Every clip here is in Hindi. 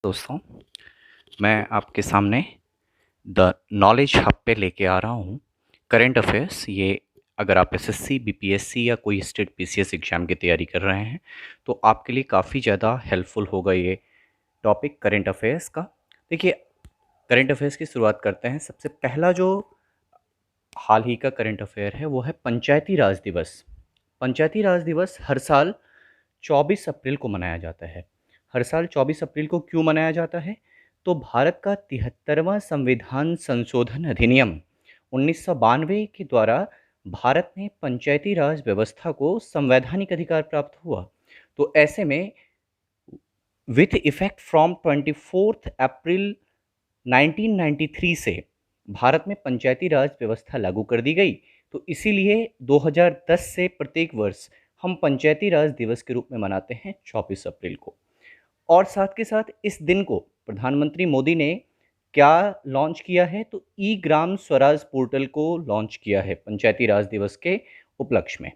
दोस्तों, मैं आपके सामने द नॉलेज हब पे लेके आ रहा हूँ करंट अफेयर्स। ये अगर आप एसएससी, बीपीएससी या कोई स्टेट पीसीएस एग्ज़ाम की तैयारी कर रहे हैं तो आपके लिए काफ़ी ज़्यादा हेल्पफुल होगा ये टॉपिक करंट अफेयर्स का। देखिए, करंट अफेयर्स की शुरुआत करते हैं। सबसे पहला जो हाल ही का करंट अफेयर है वो है पंचायती राज दिवस। पंचायती राज दिवस हर साल 24 अप्रैल को मनाया जाता है। हर साल 24 अप्रैल को क्यों मनाया जाता है? तो भारत का 73वां संविधान संशोधन अधिनियम 1992 के द्वारा भारत में पंचायती राज व्यवस्था को संवैधानिक अधिकार प्राप्त हुआ। तो ऐसे में विथ इफेक्ट फ्रॉम 24 अप्रैल 1993 से भारत में पंचायती राज व्यवस्था लागू कर दी गई। तो इसीलिए 2010 से प्रत्येक वर्ष हम पंचायती राज दिवस के रूप में मनाते हैं 24 अप्रैल को। और साथ के साथ इस दिन को प्रधानमंत्री मोदी ने क्या लॉन्च किया है? तो ई ग्राम स्वराज पोर्टल को लॉन्च किया है पंचायती राज दिवस के उपलक्ष्य में।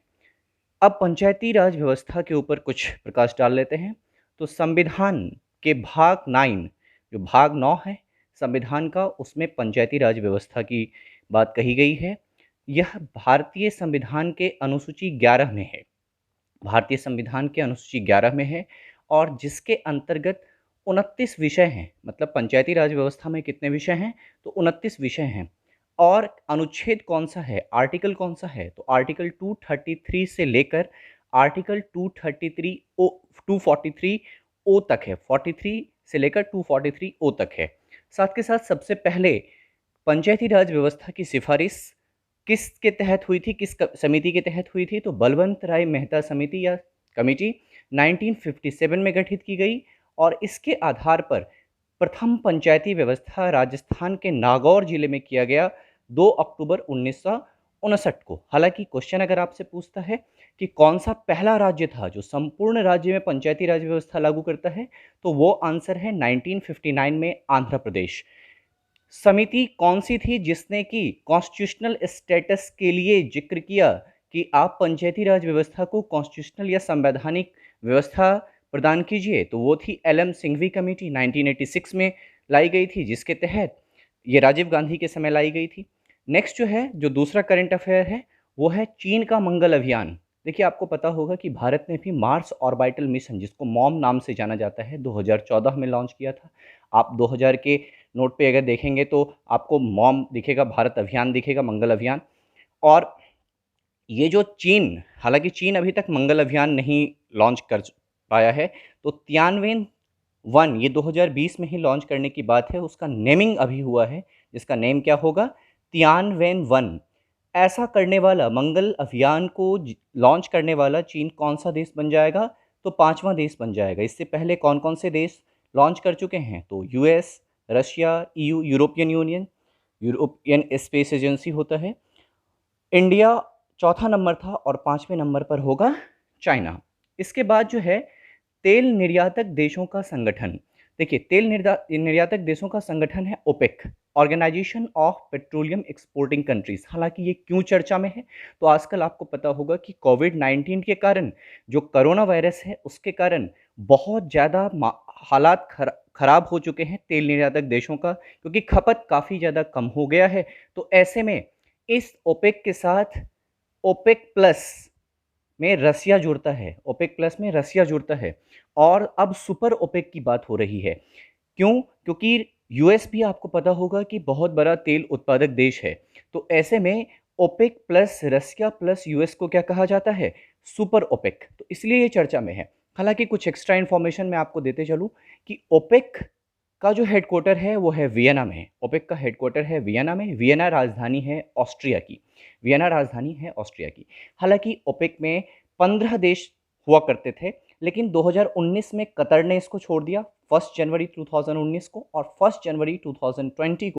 अब पंचायती राज व्यवस्था के ऊपर कुछ प्रकाश डाल लेते हैं। तो संविधान के भाग 9, जो भाग 9 है संविधान का, उसमें पंचायती राज व्यवस्था की बात कही गई है। यह भारतीय संविधान के अनुसूची 11 में है। भारतीय संविधान के अनुसूची 11 में है और जिसके अंतर्गत 29 विषय हैं। मतलब पंचायती राज व्यवस्था में कितने विषय हैं? तो 29 विषय हैं। और अनुच्छेद कौन सा है, आर्टिकल कौन सा है? तो आर्टिकल 233 से लेकर आर्टिकल 243 ओ तक है। 43 से लेकर 243 ओ तक है। साथ के साथ सबसे पहले पंचायती राज व्यवस्था की सिफारिश किसके तहत हुई थी, समिति के तहत हुई थी? तो बलवंत राय मेहता समिति या कमेटी 1957 में गठित की गई। और इसके आधार पर प्रथम पंचायती व्यवस्था राजस्थान के नागौर जिले में किया गया 2 अक्टूबर 1959 को। हालांकि क्वेश्चन अगर आपसे पूछता है कि कौन सा पहला राज्य था जो संपूर्ण राज्य में पंचायती राज व्यवस्था लागू करता है, तो वो आंसर है 1959 में आंध्र प्रदेश। समिति कौन सी थी जिसने कि कॉन्स्टिट्यूशनल स्टेटस के लिए जिक्र किया कि आप पंचायती राज व्यवस्था को कॉन्स्टिट्यूशनल या संवैधानिक व्यवस्था प्रदान कीजिए? तो वो थी एल.एम. सिंघवी कमेटी। 1986 में लाई गई थी, जिसके तहत ये राजीव गांधी के समय लाई गई थी। नेक्स्ट जो दूसरा करंट अफेयर है वो है चीन का मंगल अभियान। देखिए, आपको पता होगा कि भारत ने भी मार्स ऑर्बिटल मिशन, जिसको मॉम नाम से जाना जाता है, 2014 में लॉन्च किया था। आप 2000 के नोट पे अगर देखेंगे तो आपको मॉम दिखेगा, भारत अभियान दिखेगा, मंगल अभियान। और ये जो चीन, हालांकि चीन अभी तक मंगल अभियान नहीं लॉन्च कर पाया है, तो तियानवेन 1 ये 2020 में ही लॉन्च करने की बात है। उसका नेमिंग अभी हुआ है, जिसका नेम क्या होगा? तियानवेन 1। ऐसा करने वाला, मंगल अभियान को लॉन्च करने वाला चीन कौन सा देश बन जाएगा? तो 5वां देश बन जाएगा। इससे पहले कौन कौन से देश लॉन्च कर चुके हैं? तो US, Russia, EU European union, European space agency होता है, इंडिया चौथा नंबर था और 5वें नंबर पर होगा चाइना। इसके बाद तेल निर्यातक देशों का संगठन। देखिए, तेल निर्यातक देशों का संगठन है OPEC, organisation of petroleum exporting countries. हालांकि ये क्यों चर्चा में है? तो आजकल आपको पता होगा कि कोविड-19 के कारण, जो कोरोना वायरस है उसके कारण बहुत ज़्यादा हालात खराब हो चुके हैं तेल निर्यातक देशों का, क्योंकि खपत काफ़ी ज़्यादा कम हो गया है। तो ऐसे में इस ओपेक के साथ ओपेक प्लस में रसिया जुड़ता है। ओपेक प्लस में रसिया जुड़ता है और अब सुपर ओपेक की बात हो रही है। क्यों? क्योंकि यूएस भी आपको पता होगा कि बहुत बड़ा तेल उत्पादक देश है। तो ऐसे में OPEC plus Russia plus US को क्या कहा जाता है? Super OPEC. तो इसलिए ये चर्चा में है। हालांकि कुछ एक्स्ट्रा इन्फॉर्मेशन मैं आपको देते चलूँ कि ओपेक का जो हेडक्वार्टर है वो है वियना में। ओपेक का हेडक्वार्टर है वियना में। वियना राजधानी है ऑस्ट्रिया की। वियना राजधानी है ऑस्ट्रिया की। हालांकि ओपेक में 15 देश हुआ करते थे, लेकिन 2019 में कतर ने इसको छोड़ दिया 1 जनवरी 2019 को, और 1 जनवरी 2020 को